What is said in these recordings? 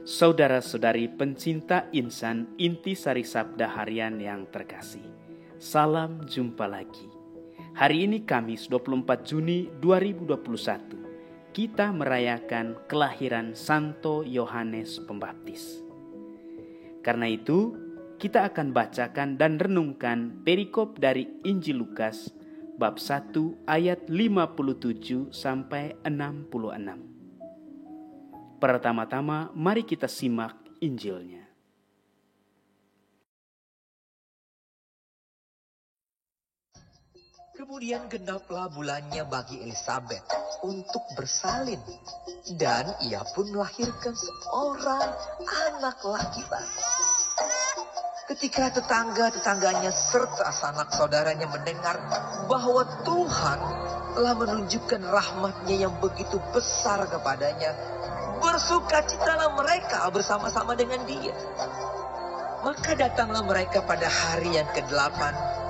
Saudara-saudari pencinta insan Intisari Sabda Harian yang terkasih, salam jumpa lagi. Hari ini Kamis 24 Juni 2021, kita merayakan kelahiran Santo Yohanes Pembaptis. Karena itu, kita akan bacakan dan renungkan perikop dari Injil Lukas bab 1 ayat 57 sampai 66. Pertama-tama, mari kita simak Injilnya. Kemudian genaplah bulannya bagi Elisabet untuk bersalin, dan ia pun melahirkan seorang anak laki-laki. Ketika tetangga-tetangganya serta sanak saudaranya mendengar bahwa Tuhan telah menunjukkan rahmat-Nya yang begitu besar kepadanya, bersukacitalah mereka bersama-sama dengan dia. Maka datanglah mereka pada hari yang ke-8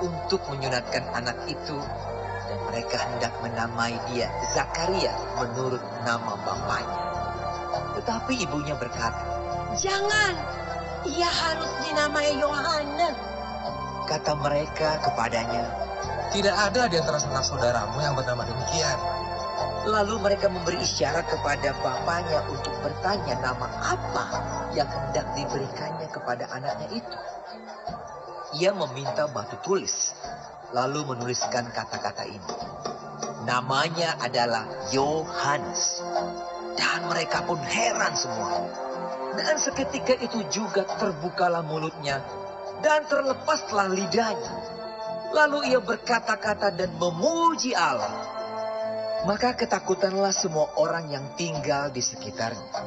untuk menyunatkan anak itu, dan mereka hendak menamai dia Zakaria menurut nama bapaknya. Tetapi ibunya berkata, "Jangan, ia harus dinamai Yohanes." Kata mereka kepadanya, "Tidak ada di antara sanak saudaramu yang bernama demikian." Lalu mereka memberi isyarat kepada bapaknya untuk bertanya nama apa yang hendak diberikannya kepada anaknya itu. Ia meminta batu tulis, lalu menuliskan kata-kata ini. Namanya adalah Yohanes. Dan mereka pun heran semuanya. Dan seketika itu juga terbukalah mulutnya dan terlepaslah lidahnya. Lalu ia berkata-kata dan memuji Allah. Maka ketakutanlah semua orang yang tinggal di sekitarnya.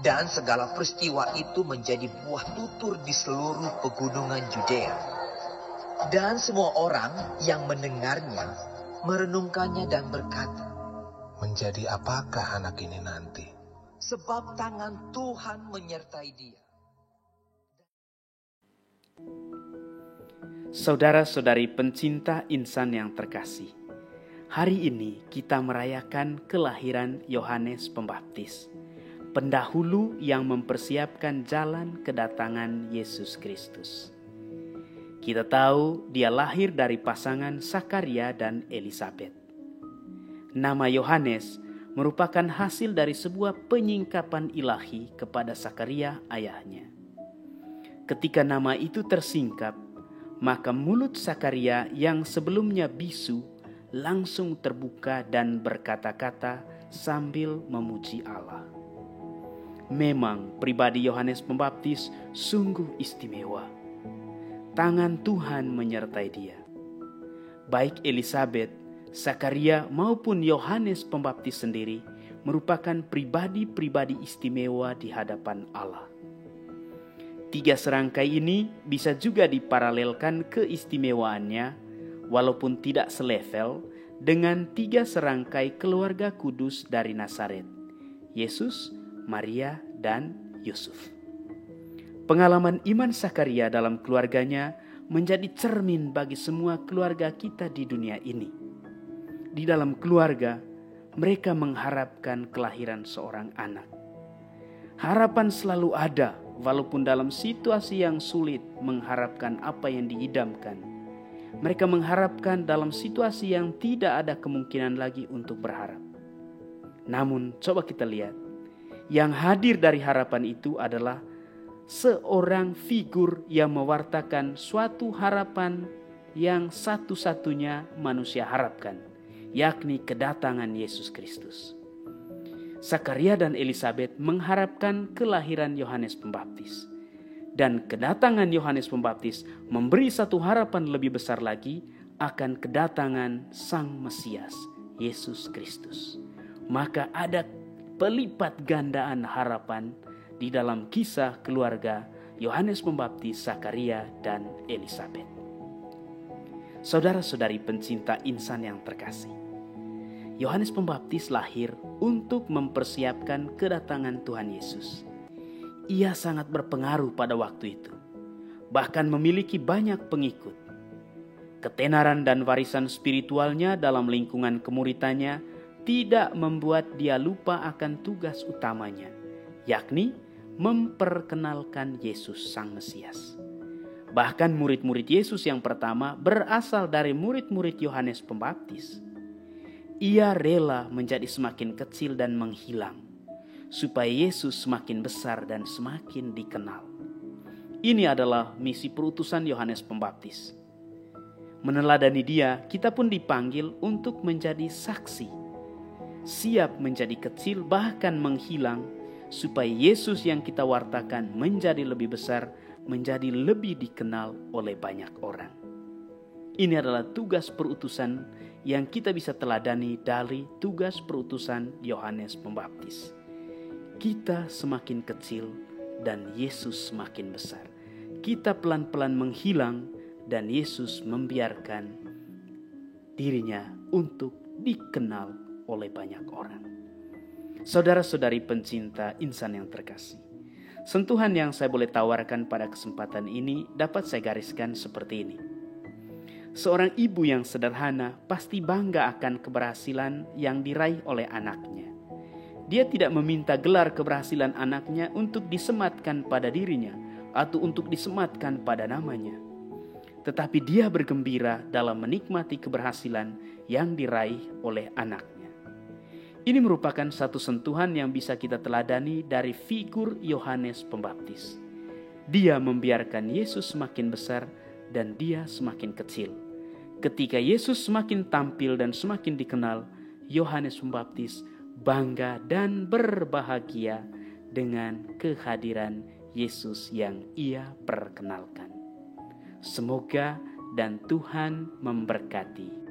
Dan segala peristiwa itu menjadi buah tutur di seluruh pegunungan Yudea. Dan semua orang yang mendengarnya merenungkannya dan berkata, "Menjadi apakah anak ini nanti?" Sebab tangan Tuhan menyertai dia. Saudara-saudari pencinta insan yang terkasih, hari ini kita merayakan kelahiran Yohanes Pembaptis, pendahulu yang mempersiapkan jalan kedatangan Yesus Kristus. Kita tahu dia lahir dari pasangan Zakaria dan Elisabet. Nama Yohanes merupakan hasil dari sebuah penyingkapan ilahi kepada Zakaria ayahnya. Ketika nama itu tersingkap, maka mulut Zakaria yang sebelumnya bisu langsung terbuka dan berkata-kata sambil memuji Allah. Memang pribadi Yohanes Pembaptis sungguh istimewa. Tangan Tuhan menyertai dia. Baik Elisabet, Zakaria maupun Yohanes Pembaptis sendiri merupakan pribadi-pribadi istimewa di hadapan Allah. Tiga serangkai ini bisa juga diparalelkan keistimewaannya walaupun tidak selevel dengan tiga serangkai keluarga kudus dari Nazaret, Yesus, Maria, dan Yusuf. Pengalaman iman Zakaria dalam keluarganya menjadi cermin bagi semua keluarga kita di dunia ini. Di dalam keluarga, mereka mengharapkan kelahiran seorang anak. Harapan selalu ada, walaupun dalam situasi yang sulit mengharapkan apa yang diidamkan. Mereka mengharapkan dalam situasi yang tidak ada kemungkinan lagi untuk berharap. Namun coba kita lihat, yang hadir dari harapan itu adalah seorang figur yang mewartakan suatu harapan yang satu-satunya manusia harapkan, yakni kedatangan Yesus Kristus. Zakaria dan Elisabet mengharapkan kelahiran Yohanes Pembaptis. Dan kedatangan Yohanes Pembaptis memberi satu harapan lebih besar lagi akan kedatangan Sang Mesias, Yesus Kristus. Maka ada pelipat gandaan harapan di dalam kisah keluarga Yohanes Pembaptis, Zakaria, dan Elisabet. Saudara-saudari pencinta insan yang terkasih, Yohanes Pembaptis lahir untuk mempersiapkan kedatangan Tuhan Yesus. Ia sangat berpengaruh pada waktu itu, bahkan memiliki banyak pengikut. Ketenaran dan warisan spiritualnya dalam lingkungan kemuritannya tidak membuat dia lupa akan tugas utamanya, yakni memperkenalkan Yesus Sang Mesias. Bahkan murid-murid Yesus yang pertama berasal dari murid-murid Yohanes Pembaptis. Ia rela menjadi semakin kecil dan menghilang, supaya Yesus semakin besar dan semakin dikenal. Ini adalah misi perutusan Yohanes Pembaptis. Meneladani dia, kita pun dipanggil untuk menjadi saksi. Siap menjadi kecil bahkan menghilang, supaya Yesus yang kita wartakan menjadi lebih besar, menjadi lebih dikenal oleh banyak orang. Ini adalah tugas perutusan yang kita bisa teladani dari tugas perutusan Yohanes Pembaptis. Kita semakin kecil dan Yesus semakin besar. Kita pelan-pelan menghilang dan Yesus membiarkan dirinya untuk dikenal oleh banyak orang. Saudara-saudari pencinta insan yang terkasih, sentuhan yang saya boleh tawarkan pada kesempatan ini dapat saya gariskan seperti ini. Seorang ibu yang sederhana pasti bangga akan keberhasilan yang diraih oleh anaknya. Dia tidak meminta gelar keberhasilan anaknya untuk disematkan pada dirinya atau untuk disematkan pada namanya. Tetapi dia bergembira dalam menikmati keberhasilan yang diraih oleh anaknya. Ini merupakan satu sentuhan yang bisa kita teladani dari figur Yohanes Pembaptis. Dia membiarkan Yesus semakin besar dan dia semakin kecil. Ketika Yesus semakin tampil dan semakin dikenal, Yohanes Pembaptis bangga dan berbahagia dengan kehadiran Yesus yang ia perkenalkan. Semoga dan Tuhan memberkati.